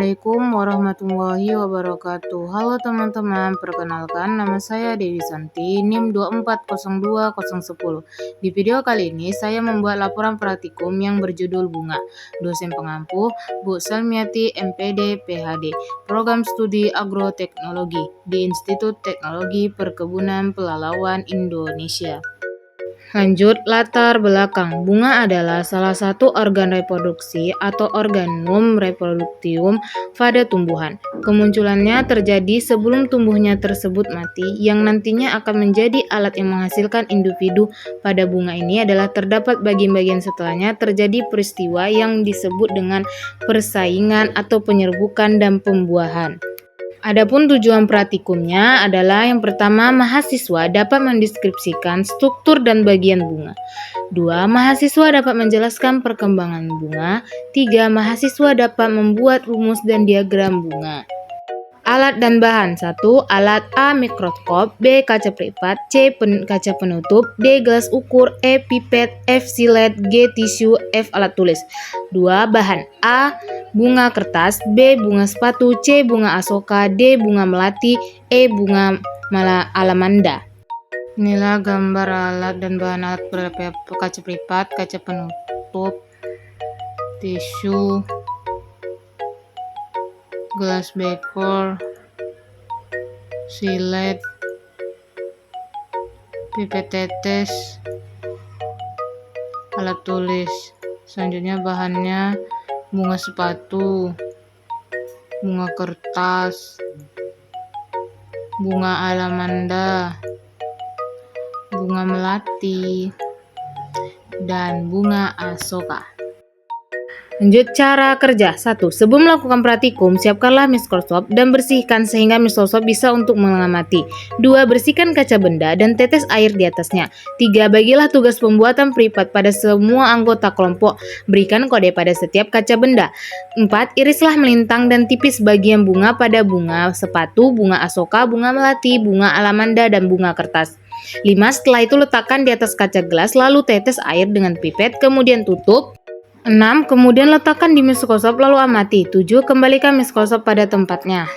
Assalamualaikum warahmatullahi wabarakatuh. Halo teman-teman, perkenalkan nama saya Dewi Santi, NIM 2402010. Di video kali ini saya membuat laporan praktikum yang berjudul Bunga. Dosen pengampu Bu Salmiati MPD PhD, Program Studi Agroteknologi di Institut Teknologi Perkebunan Pelalawan Indonesia. Lanjut, latar belakang. Bunga adalah salah satu organ reproduksi atau organum reproductium pada tumbuhan. Kemunculannya terjadi sebelum tumbuhnya tersebut mati, yang nantinya akan menjadi alat yang menghasilkan individu. Pada bunga ini adalah terdapat bagian-bagian setelahnya terjadi peristiwa yang disebut dengan persaingan atau penyerbukan dan pembuahan. Adapun tujuan praktikumnya adalah yang pertama, mahasiswa dapat mendeskripsikan struktur dan bagian bunga. 2. Mahasiswa dapat menjelaskan perkembangan bunga. 3. Mahasiswa dapat membuat rumus dan diagram bunga. Alat dan bahan. 1. Alat. A. Mikroskop. B. Kaca pelipat. C. Kaca penutup. D. Gelas ukur. E. Pipet. F. Silet. G. Tisu. F. Alat tulis. 2. Bahan. A. Bunga kertas. B. Bunga sepatu. C. Bunga asoka. D. Bunga melati. E. Bunga alamanda. Inilah gambar alat dan bahan alat kaca pelipat, kaca penutup, tisu, gelas beker, silet, pipet tetes, alat tulis. Selanjutnya bahannya bunga sepatu, bunga kertas, bunga alamanda, bunga melati, dan bunga asoka. Lanjut, cara kerja. 1. Sebelum melakukan praktikum, siapkanlah mikroskop dan bersihkan sehingga mikroskop bisa untuk mengamati. 2. Bersihkan kaca benda dan tetes air di atasnya. 3. Bagilah tugas pembuatan pelipat pada semua anggota kelompok. Berikan kode pada setiap kaca benda. 4. Irislah melintang dan tipis bagian bunga pada bunga sepatu, bunga asoka, bunga melati, bunga alamanda, dan bunga kertas. 5. Setelah itu letakkan di atas kaca gelas, lalu tetes air dengan pipet, kemudian tutup. 6. Kemudian letakkan di mikroskop lalu amati. 7. Kembalikan mikroskop pada tempatnya.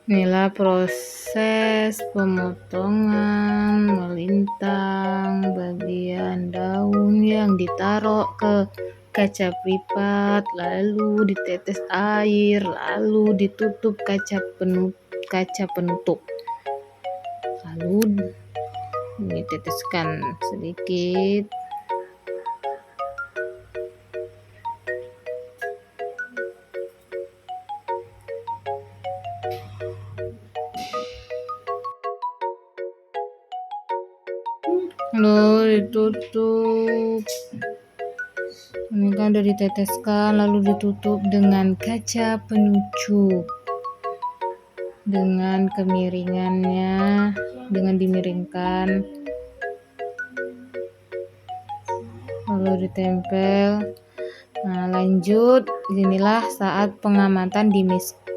Inilah proses pemotongan melintang bagian daun yang ditaruh ke kaca pelipat, lalu ditetes air, lalu ditutup kaca penutup. Lalu diteteskan sedikit. Lalu ditutup. Ini kan udah diteteskan, lalu ditutup dengan kaca penutup. Dengan kemiringannya, dengan dimiringkan, lalu ditempel. Nah, lanjut, inilah saat pengamatan di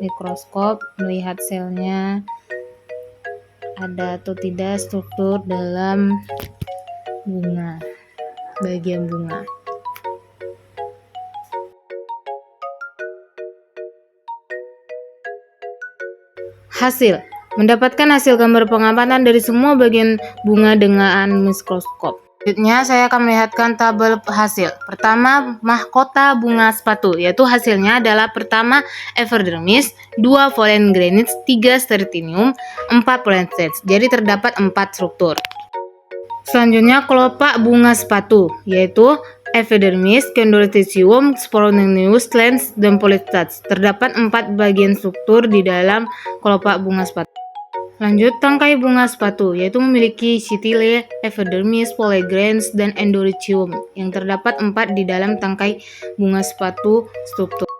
mikroskop, melihat selnya ada atau tidak struktur dalam bunga, bagian bunga. Hasil. Mendapatkan hasil gambar pengamatan dari semua bagian bunga dengan mikroskop. Selanjutnya saya akan melihatkan tabel hasil. Pertama, mahkota bunga sepatu, yaitu hasilnya adalah pertama epidermis, 2 pollen granules, 3 stertinium, 4 pollen threads. Jadi terdapat 4 struktur. Selanjutnya kelopak bunga sepatu, yaitu epidermis, chondrocitium, sporangius, lens, dan polythreads. Terdapat 4 bagian struktur di dalam kelopak bunga sepatu. Lanjut, tangkai bunga sepatu, yaitu memiliki stile, epidermis, pollen granules, dan endometrium, yang terdapat 4 di dalam tangkai bunga sepatu struktur.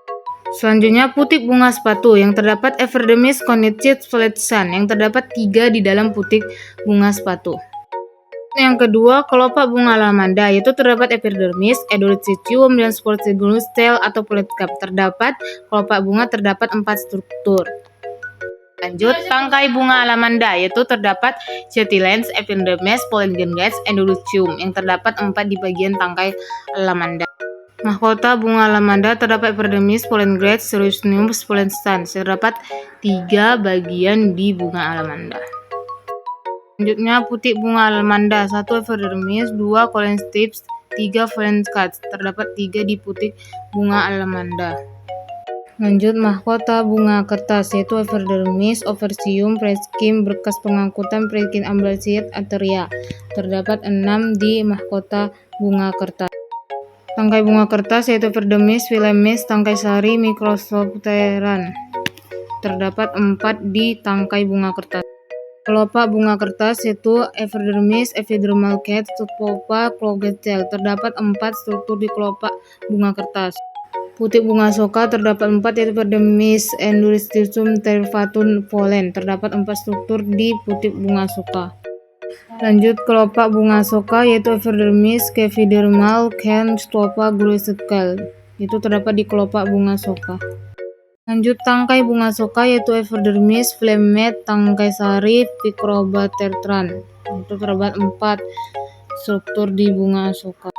Selanjutnya, putik bunga sepatu, yang terdapat epidermis, conicis, fletsan, yang terdapat 3 di dalam putik bunga sepatu. Yang kedua, kelopak bunga alamanda, yaitu terdapat epidermis, endometrium, dan sporangius stel atau polycap. Terdapat kelopak bunga terdapat 4 struktur. Lanjut, tangkai bunga alamanda, yaitu terdapat stilens, epidermis, pollen granules, endometrium, yang terdapat 4 di bagian tangkai alamanda. Mahkota bunga lamanda terdapat epidermis, pollen grains, Serosnium, pollen stans. Terdapat 3 bagian di bunga lamanda. Selanjutnya putik bunga lamanda, 1 epidermis, 2 pollen tips, 3 pollen cuts. Terdapat 3 di putik bunga lamanda. Lanjut, mahkota bunga kertas, yaitu epidermis, oversium, preskim, berkas pengangkutan, preskim amblyopsis, arteria. Terdapat 6 di mahkota bunga kertas. Tangkai bunga kertas yaitu epidermis, filamis, tangkai sari, mikrosopteran. Terdapat 4 di tangkai bunga kertas. Kelopak bunga kertas yaitu epidermis, epidermal cast, pupa, chlorogel. Terdapat 4 struktur di kelopak bunga kertas. Putik bunga soka terdapat 4 yaitu epidermis, endospermum, tervatum, pollen. Terdapat 4 struktur di putik bunga soka. Lanjut, kelopak bunga soka yaitu epidermis, epidermal, cast, pupa, chlorogel. Itu terdapat di kelopak bunga soka. Lanjut, tangkai bunga soka yaitu epidermis, filamet, tangkai sari, microbatertran. Itu terdapat 4 struktur di bunga soka.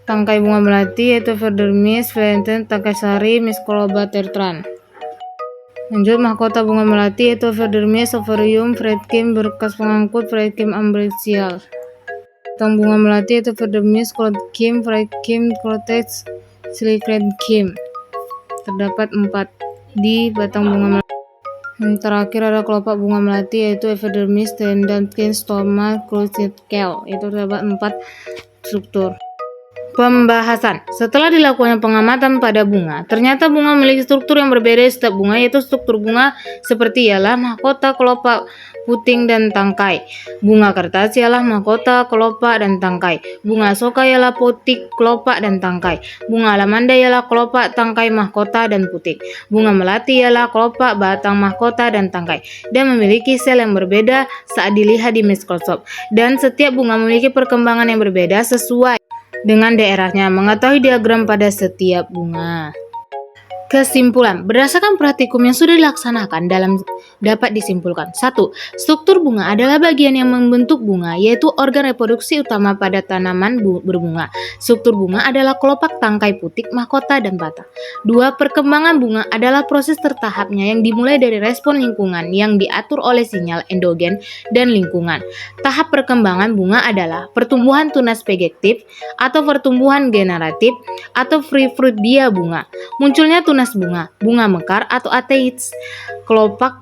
Tangkai bunga melati yaitu epidermis, filamet, tangkai sari, microbatertran. Lanjut, mahkota bunga melati yaitu epidermis, ovarium, preskim, berkas pengangkut, preskim amblyopsis. Batang bunga melati yaitu epidermis, chlorokim, preskim, cortex, silicrekim. Terdapat 4 di batang bunga melati. Terakhir ada kelopak bunga melati yaitu epidermis, tendon, stoma, chlorogel. Itu terdapat 4 struktur. Pembahasan. Setelah dilakukannya pengamatan pada bunga, ternyata bunga memiliki struktur yang berbeda di setiap bunga, yaitu struktur bunga seperti ialah mahkota, kelopak, puting, dan tangkai. Bunga kertas ialah mahkota, kelopak, dan tangkai. Bunga soka ialah putik, kelopak, dan tangkai. Bunga lamanda ialah kelopak, tangkai, mahkota, dan putik. Bunga melati ialah kelopak, batang, mahkota, dan tangkai, dan memiliki sel yang berbeda saat dilihat di mikroskop. Dan setiap bunga memiliki perkembangan yang berbeda sesuai dengan daerahnya. Mengetahui diagram pada setiap bunga. Kesimpulan, berdasarkan praktikum yang sudah dilaksanakan dapat disimpulkan. 1. Struktur bunga adalah bagian yang membentuk bunga, yaitu organ reproduksi utama pada tanaman berbunga. Struktur bunga adalah kelopak, tangkai, putik, mahkota, dan batang. 2. Perkembangan bunga adalah proses tertahapnya yang dimulai dari respon lingkungan yang diatur oleh sinyal endogen dan lingkungan. Tahap perkembangan bunga adalah pertumbuhan tunas vegetatif atau pertumbuhan generatif atau free fruit dia bunga. Munculnya tunas bunga, bunga mekar atau attaids, kelopak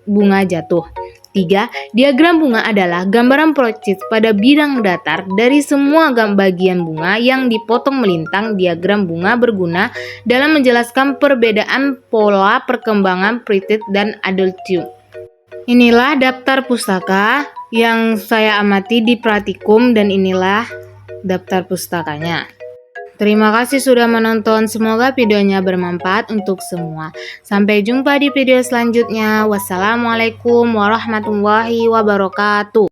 bunga jatuh. 3. Diagram bunga adalah gambaran proyektif pada bidang datar dari semua bagian bunga yang dipotong melintang. Diagram bunga berguna dalam menjelaskan perbedaan pola perkembangan preterite dan adultium. Inilah daftar pustaka yang saya amati di praktikum dan inilah daftar pustakanya. Terima kasih sudah menonton, semoga videonya bermanfaat untuk semua. Sampai jumpa di video selanjutnya. Wassalamualaikum warahmatullahi wabarakatuh.